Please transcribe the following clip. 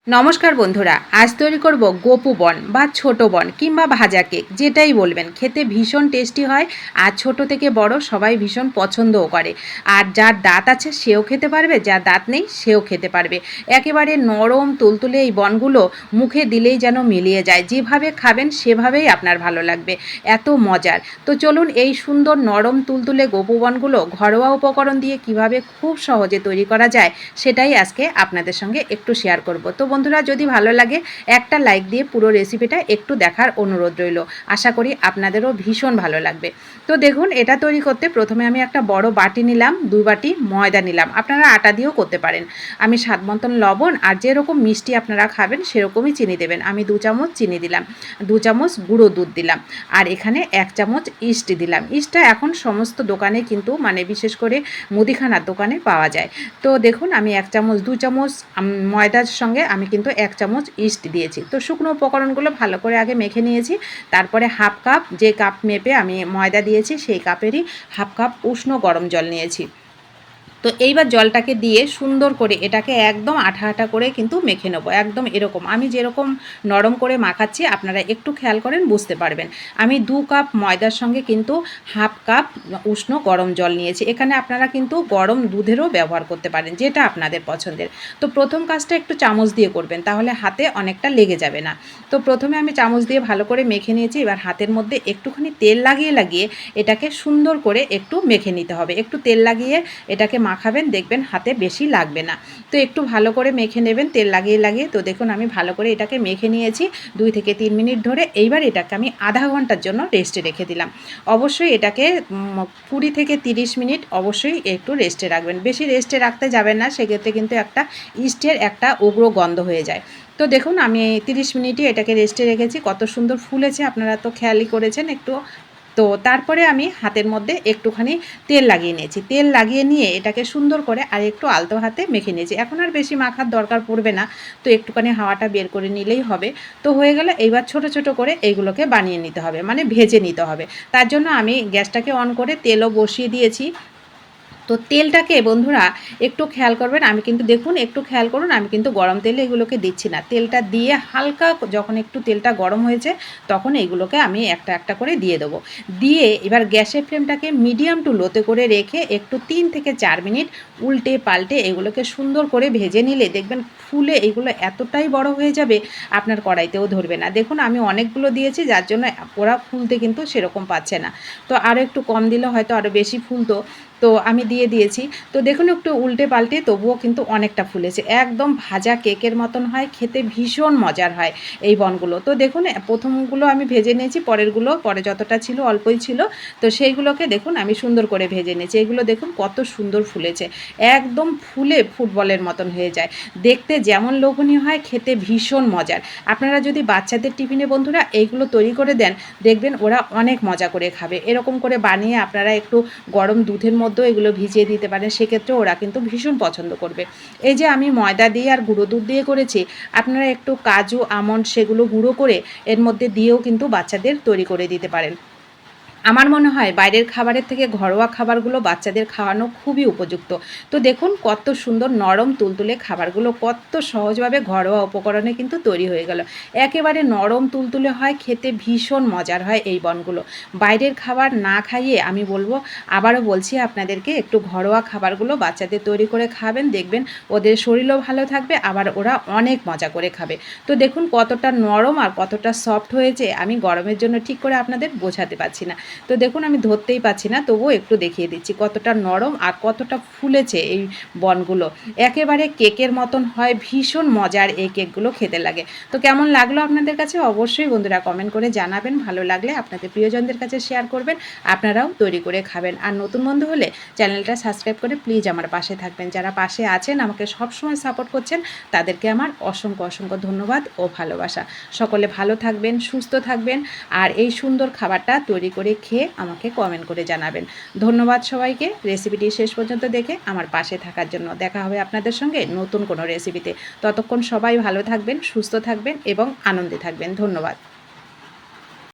নমস্কার বন্ধুরা, আজ তৈরি করব গোপু বন বা ছোট বন কিংবা ভাজা কেক, যেটাই বলবেন। খেতে ভীষণ টেস্টি হয় আর ছোট থেকে বড় সবাই ভীষণ পছন্দও করে। আর যার দাঁত আছে সেও খেতে পারবে, যার দাঁত নেই সেও খেতে পারবে। একেবারে নরম তুলতুলে এই বনগুলো মুখে দিলেই যেন মিলিয়ে যায়। যেভাবে খাবেন সেভাবেই আপনার ভালো লাগবে, এত মজার। তো চলুন এই সুন্দর নরম তুলতুলে গোপু বনগুলো ঘরোয়া উপকরণ দিয়ে কিভাবে খুব সহজে তৈরি করা যায় সেটাই আজকে আপনাদের সঙ্গে একটু শেয়ার করব। তো বন্ধুরা, যদি ভালো লাগে একটা লাইক দিয়ে পুরো রেসিপিটা একটু দেখার অনুরোধ রইল। আশা করি আপনাদেরও ভীষণ ভালো লাগবে। তো দেখুন, এটা তৈরি করতে প্রথমে আমি একটা বড় বাটি নিলাম, 2 বাটি ময়দা নিলাম। আপনারা আটা দিয়েও করতে পারেন। আমি স্বাদ মতন লবণ আর যেরকম মিষ্টি আপনারা খাবেন সেরকমই চিনি দেবেন। আমি 2 চামচ চিনি দিলাম, 2 চামচ গুঁড়ো দুধ দিলাম, আর এখানে 1 চামচ ইস্ট দিলাম। ইস্টটা এখন সমস্ত দোকানে কিন্তু বিশেষ করে মুদিখানার দোকানে পাওয়া যায়। তো দেখুন, আমি 1 চামচ 2 চামচ ময়দার সঙ্গে আমি কিন্তু 1 চামচ ইস্ট দিয়েছি। তো শুকনো উপকরণগুলো ভালো করে আগে মেখে নিয়েছি। তারপরে হাফ কাপ, যে কাপ মেপে আমি ময়দা দিয়েছি সেই কাপেরই হাফ কাপ উষ্ণ গরম জল নিয়েছি। তো এইবার জলটাকে দিয়ে সুন্দর করে এটাকে একদম আঠা আঠা করে কিন্তু মেখে নেবো। একদম এরকম আমি যেরকম নরম করে মাখাচ্ছি আপনারা একটু খেয়াল করেন, বুঝতে পারবেন। আমি 2 কাপ ময়দার সঙ্গে কিন্তু হাফ কাপ উষ্ণ গরম জল নিয়েছি। এখানে আপনারা কিন্তু গরম দুধেরও ব্যবহার করতে পারেন, যেটা আপনাদের পছন্দের। তো প্রথম কাজটা একটু চামচ দিয়ে করবেন, তাহলে হাতে অনেকটা লেগে যাবে না। তো প্রথমে আমি চামচ দিয়ে ভালো করে মেখে নিয়েছি। এবার হাতের মধ্যে একটুখানি তেল লাগিয়ে লাগিয়ে এটাকে সুন্দর করে একটু মেখে নিতে হবে। একটু তেল লাগিয়ে এটাকে মাখাবেন, দেখবেন হাতে বেশি লাগবে না। তো একটু ভালো করে মেখে নেবেন তেল লাগিয়ে লাগিয়ে। তো দেখুন, আমি ভালো করে এটাকে মেখে নিয়েছি 2 থেকে 3 মিনিট ধরে। এইবার এটাকে আমি আধা ঘন্টার জন্য রেস্টে রেখে দিলাম। অবশ্যই এটাকে 20 থেকে 30 মিনিট অবশ্যই একটু রেস্টে রাখবেন। বেশি রেস্টে রাখতে যাবেন না, সেক্ষেত্রে কিন্তু একটা ইস্টের একটা উগ্র গন্ধ হয়ে যায়। তো দেখুন, আমি 30 মিনিটই এটাকে রেস্টে রেখেছি। কত সুন্দর ফুলেছে আপনারা তো খেয়ালই করেছেন একটু। তো তারপরে আমি হাতের মধ্যে একটুখানি তেল লাগিয়ে নিয়েছি। তেল লাগিয়ে নিয়ে এটাকে সুন্দর করে আর একটু আলতো হাতে মেখে নিয়েছি। এখন আর বেশি মাখার দরকার পড়বে না, তো একটুখানি হাওয়াটা বের করে নিলেই হবে। তো হয়ে গেলে এইবার ছোট ছোট করে এইগুলোকে বানিয়ে নিতে হবে, ভেজে নিতে হবে। তার জন্য আমি গ্যাসটাকে অন করে তেলও বসিয়ে দিয়েছি। তো তেলটাকে বন্ধুরা একটু খেয়াল করবেন, আমি কিন্তু দেখুন একটু খেয়াল করুন, আমি কিন্তু গরম তেলে এগুলোকে দিচ্ছি না। তেলটা দিয়ে হালকা যখন একটু তেলটা গরম হয়েছে তখন এইগুলোকে আমি একটা একটা করে দিয়ে দেবো। দিয়ে এবার গ্যাসের ফ্লেমটাকে মিডিয়াম টু লোতে করে রেখে একটু 3 থেকে 4 মিনিট উল্টে পাল্টে এগুলোকে সুন্দর করে ভেজে নিলে দেখবেন ফুলে এগুলো এতটাই বড় হয়ে যাবে আপনার কড়াইতেও ধরবে না। দেখুন, আমি অনেকগুলো দিয়েছি, যার জন্য ওরা ফুলতে কিন্তু সেরকম পাচ্ছে না। তো আরও একটু কম দিলে হয়তো আরও বেশি ফুলতো। তো আমি দিয়ে দিয়েছি। তো দেখুন, একটু উল্টে পাল্টে তবুও কিন্তু অনেকটা ফুলেছে। একদম ভাজা কেকের মতন হয়, খেতে ভীষণ মজার হয় এই বনগুলো। তো দেখুন, প্রথমগুলো আমি ভেজে নিয়েছি, পরেরগুলো পরে যতটা ছিল অল্পই ছিল। তো সেইগুলোকে দেখুন আমি সুন্দর করে ভেজে নিয়েছি। এগুলো দেখুন কত সুন্দর ফুলেছে, একদম ফুলে ফুটবলের মতন হয়ে যায়। দেখতে যেমন লোভনীয় হয়, খেতে ভীষণ মজার। আপনারা যদি বাচ্চাদের টিফিনে বন্ধুরা এইগুলো তৈরি করে দেন, দেখবেন ওরা অনেক মজা করে খাবে। এরকম করে বানিয়ে আপনারা একটু গরম দুধের মধ্যেও এগুলো ভিজিয়ে দিতে পারেন, সেক্ষেত্রে ওরা কিন্তু ভীষণ পছন্দ করবে। এই যে আমি ময়দা দিয়ে আর গুঁড়ো দুধ দিয়ে করেছি, আপনারা একটু কাজু আমন্ড সেগুলো গুঁড়ো করে এর মধ্যে দিয়েও কিন্তু বাচ্চাদের তৈরি করে দিতে পারেন। আমার মনে হয় বাইরের খাবারের থেকে ঘরোয়া খাবারগুলো বাচ্চাদের খাওয়ানো খুবই উপযুক্ত। তো দেখুন কত সুন্দর নরম তুলতুলে খাবারগুলো কত সহজভাবে ঘরোয়া উপকরণে কিন্তু তৈরি হয়ে গেল। একেবারে নরম তুলতুলে হয়, খেতে ভীষণ মজার হয় এই বনগুলো। বাইরের খাবার না খাইয়ে আমি বলবো, আবারও বলছি আপনাদেরকে, একটু ঘরোয়া খাবারগুলো বাচ্চাদের তৈরি করে খাবেন, দেখবেন ওদের শরীরও ভালো থাকবে, আবার ওরা অনেক মজা করে খাবে। তো দেখুন কতটা নরম আর কতটা সফট হয়েছে, আমি গরমের জন্য ঠিক করে আপনাদের বোঝাতে পারছি না। তো দেখুন, আমি ধরতেই পাচ্ছি না, তবুও একটু দেখিয়ে দিচ্ছি কতটা নরম আর কতটা ফুলেছে এই বনগুলো। একেবারে কেকের মতন হয়, ভীষণ মজার এই কেকগুলো খেতে লাগে। তো কেমন লাগলো আপনাদের কাছে অবশ্যই বন্ধুরা কমেন্ট করে জানাবেন। ভালো লাগলে আপনাদের প্রিয়জনদের কাছে শেয়ার করবেন, আপনারাও তৈরি করে খাবেন। আর নতুন বন্ধু হলে চ্যানেলটা সাবস্ক্রাইব করে প্লিজ আমার পাশে থাকবেন। যারা পাশে আছেন, আমাকে সবসময় সাপোর্ট করছেন, তাদেরকে আমার অসংখ্য অসংখ্য ধন্যবাদ ও ভালোবাসা। সকলে ভালো থাকবেন, সুস্থ থাকবেন, আর এই সুন্দর খাবারটা তৈরি করে খেয়ে আমাকে কমেন্ট করে জানাবেন। ধন্যবাদ সবাইকে রেসিপিটি শেষ পর্যন্ত দেখে আমার পাশে থাকার জন্য। দেখা হবে আপনাদের সঙ্গে নতুন কোনো রেসিপিতে। ততক্ষণ সবাই ভালো থাকবেন, সুস্থ থাকবেন এবং আনন্দে থাকবেন। ধন্যবাদ।